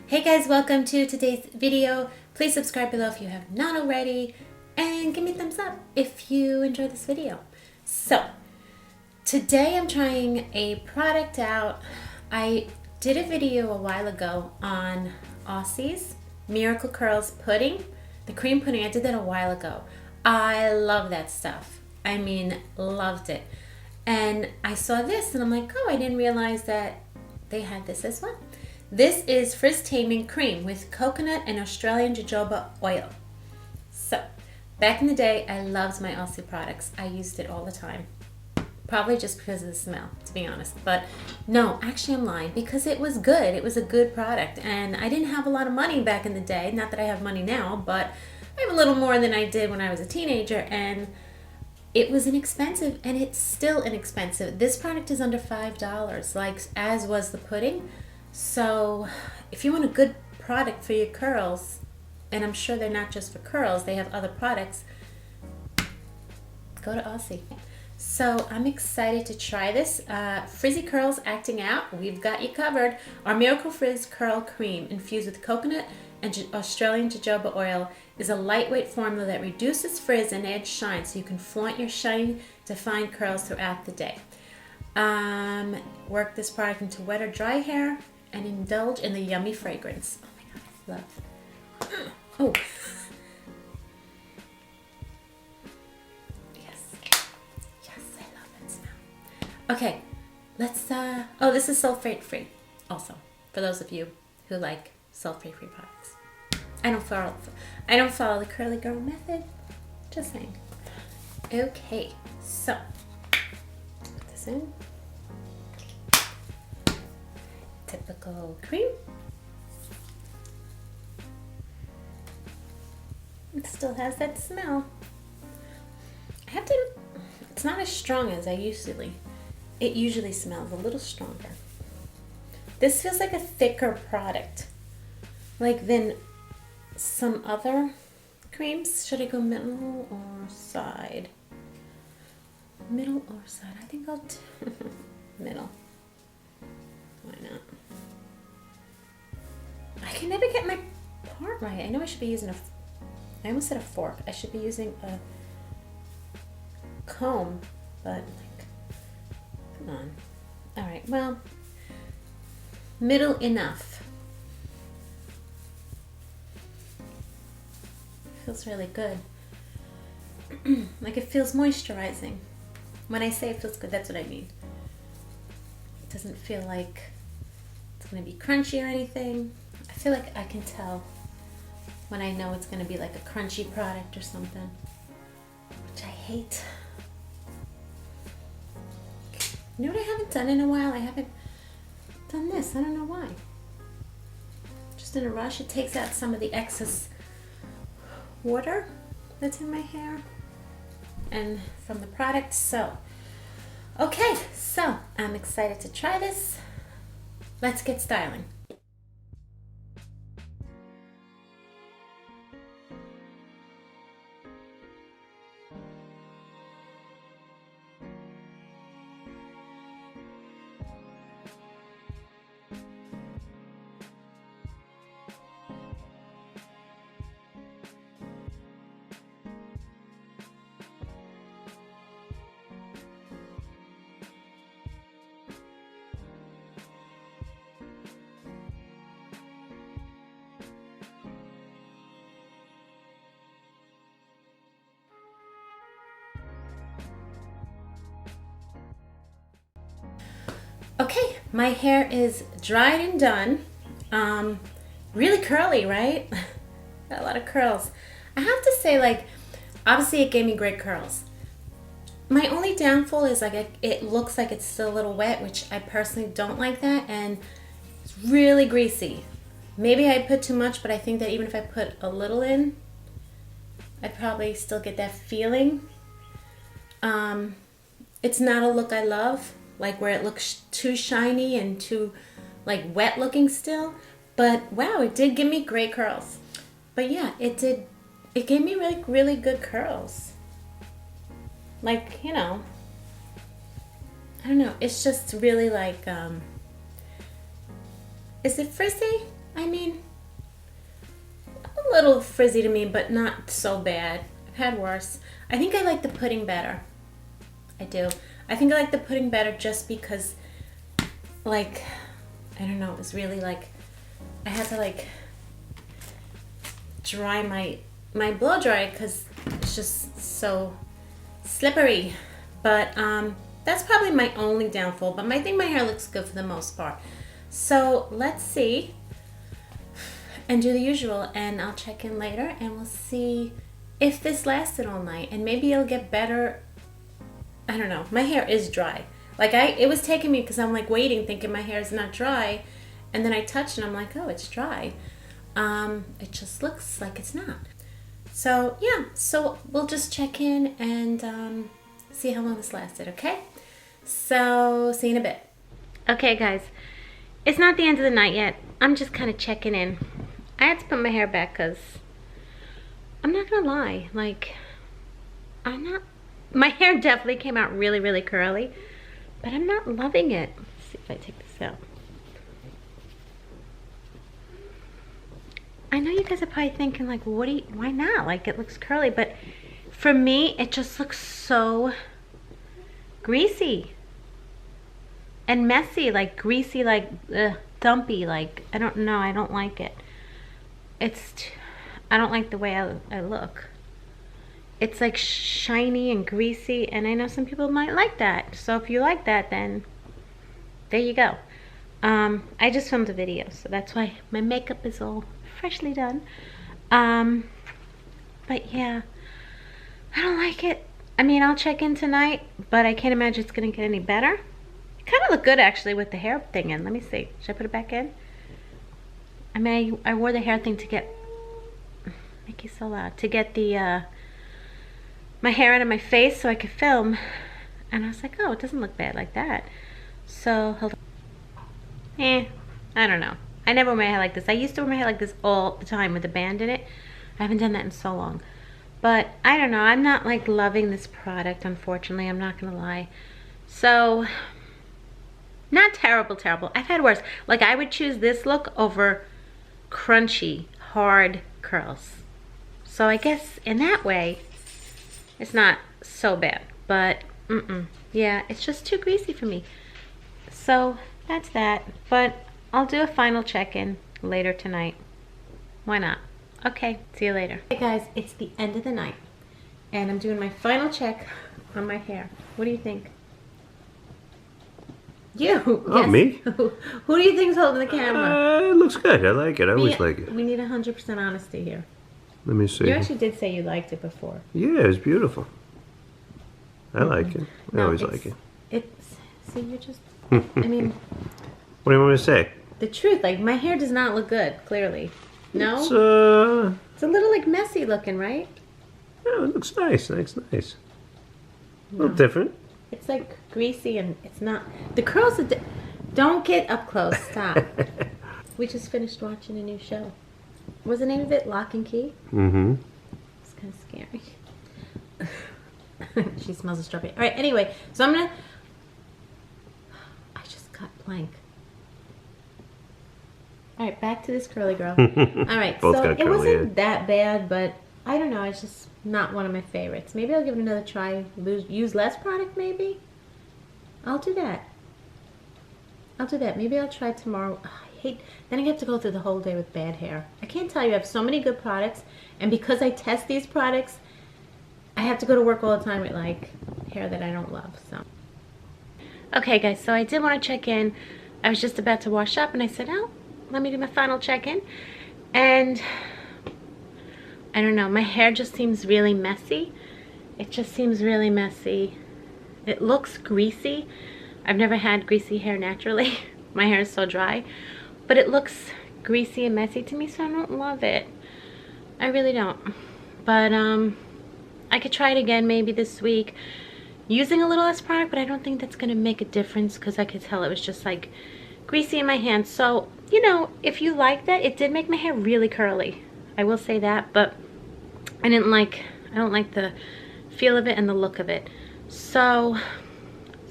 Hey guys, welcome to today's video. Please subscribe below if you have not already, and give me a thumbs up if you enjoyed this video. So, today I'm trying a product out. I did a video a while ago on Aussie's Miracle Curls pudding, the cream pudding. I did that a while ago. I love that stuff. I mean, loved it. And I saw this and I'm like, oh, I didn't realize that they had this as well. This is Frizz Taming cream with coconut and Australian jojoba oil. So, back in the day, I loved my Aussie products. I used it all the time. Probably just because of the smell, to be honest. But no, actually I'm lying, because it was good. It was a good product. And I didn't have a lot of money back in the day. Not that I have money now, but I have a little more than I did when I was a teenager. And it was inexpensive, and it's still inexpensive. This product is under $5, like as was the pudding. So if you want a good product for your curls, and I'm sure they're not just for curls, they have other products, go to Aussie. So I'm excited to try this. Frizzy curls acting out, we've got you covered. Our Miracle Frizz Curl Cream infused with coconut and Australian jojoba oil is a lightweight formula that reduces frizz and adds shine so you can flaunt your shiny, defined curls throughout the day. Work this product into wet or dry hair and indulge in the yummy fragrance. Oh my god, I love. Oh. Yes. Yes, I love that smell. Okay, let's oh, this is sulfate free also, for those of you who like sulfate free products. I don't follow the curly girl method. Just saying. Okay, so put this in. Typical cream. It still has that smell. I have to, it's not as strong as I usually. It usually smells a little stronger. This feels like a thicker product, like than some other creams. Should I go middle or side? Middle or side? I think I'll do middle. Why not? I can never get my part right. I know I should be using I almost said a fork. I should be using a comb, but like, come on. All right, well, middle enough. Feels really good. Like it feels moisturizing. When I say it feels good, that's what I mean. It doesn't feel like it's going to be crunchy or anything. I feel like I can tell when I know it's going to be like a crunchy product or something, which I hate. You know what I haven't done in a while? I haven't done this. I don't know why. Just in a rush. It takes out some of the excess water that's in my hair and from the product. So, okay, so I'm excited to try this. Let's get styling. Okay, my hair is dried and done. Really curly, right? Got a lot of curls. I have to say, like, obviously it gave me great curls. My only downfall is like it looks like it's still a little wet, which I personally don't like that, and it's really greasy. Maybe I put too much, but I think that even if I put a little in, I'd probably still get that feeling. It's not a look I love, like where it looks too shiny and too like wet looking still. But wow, it did give me great curls. But yeah, it gave me really good curls. Like, you know, I don't know, it's just really like, is it frizzy? I mean, a little frizzy to me, but not so bad. I've had worse. I think I like the pudding better. I do. I think I like the pudding better just because, like, I don't know, it was really like, I had to like dry my blow dry because it's just so slippery. But that's probably my only downfall, but I think my hair looks good for the most part. So let's see and do the usual, and I'll check in later and we'll see if this lasted all night, and maybe it'll get better. I don't know. My hair is dry. Like it was taking me because I'm like waiting thinking my hair is not dry, and then I touched and I'm like, oh, it's dry. It just looks like it's not. So yeah, so we'll just check in and see how long this lasted, okay? So see you in a bit. Okay guys, it's not the end of the night yet. I'm just kind of checking in. I had to put my hair back because I'm not gonna lie, like my hair definitely came out really, really curly, but I'm not loving it. Let's see if I take this out. I know you guys are probably thinking like, why not? Like, it looks curly, but for me, it just looks so greasy and messy, like greasy, like dumpy, like, I don't know, I don't like it. I don't like the way I look. It's like shiny and greasy, and I know some people might like that. So if you like that, then there you go. I just filmed a video, so that's why my makeup is all freshly done. But yeah, I don't like it. I mean, I'll check in tonight, but I can't imagine it's gonna get any better. It kind of looked good actually with the hair thing in. Let me see. Should I put it back in? I mean, I wore the hair thing to get, make you so loud, to get the my hair out of my face so I could film, and I was like, oh, it doesn't look bad like that. So hold on. I don't know. I never wear my hair like this. I used to wear my hair like this all the time with a band in it. I haven't done that in so long. But I don't know. I'm not like loving this product, unfortunately. I'm not gonna lie. So not terrible, terrible. I've had worse. Like, I would choose this look over crunchy, hard curls. So I guess in that way, it's not so bad, but yeah, it's just too greasy for me. So that's that, but I'll do a final check-in later tonight. Why not? Okay, see you later. Hey guys, it's the end of the night, and I'm doing my final check on my hair. What do you think? You? Oh, yes. Me? Who do you think's holding the camera? It looks good. I like it. I always like it. We need 100% honesty here. Let me see. You actually did say you liked it before. Yeah, it's beautiful. I like it. I always like it. See, you're just, I mean. What do you want me to say? The truth, like, my hair does not look good, clearly. No? It's a little, like, messy looking, right? Yeah, it looks nice. Nice. A little different. It's, like, greasy and it's not. The curls are, don't get up close. Stop. We just finished watching a new show. What's the name of it? Lock and Key? Mm-hmm. It's kind of scary. She smells a strawberry. All right, anyway, so I'm gonna, I just got blank. All right, back to this curly girl. All right, so it wasn't that bad, but I don't know, it's just not one of my favorites. Maybe I'll give it another try. Use less product, maybe? I'll do that. Maybe I'll try tomorrow. Then I have to go through the whole day with bad hair. I can't tell you, I have so many good products, and because I test these products, I have to go to work all the time with like hair that I don't love, so. Okay guys, so I did want to check in. I was just about to wash up and I said, oh, let me do my final check-in. And I don't know, my hair just seems really messy. It just seems really messy. It looks greasy. I've never had greasy hair naturally. My hair is so dry. But it looks greasy and messy to me, so I don't love it. I really don't. But I could try it again maybe this week using a little less product, but I don't think that's gonna make a difference because I could tell it was just like greasy in my hands. So, you know, if you like that, it did make my hair really curly. I will say that, but I don't like the feel of it and the look of it. So,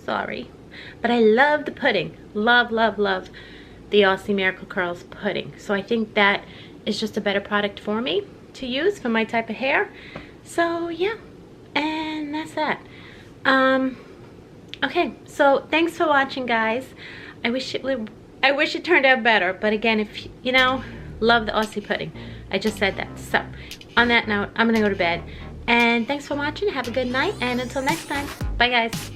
sorry. But I love the pudding. Love, love, love. the Aussie Miracle Curls pudding. So I think that is just a better product for me to use for my type of hair. So yeah, and that's that. Okay, so thanks for watching, guys. I wish it turned out better, but again, if you know, love the Aussie pudding. I just said that. So on that note, I'm gonna go to bed, and thanks for watching. Have a good night, and until next time, bye guys.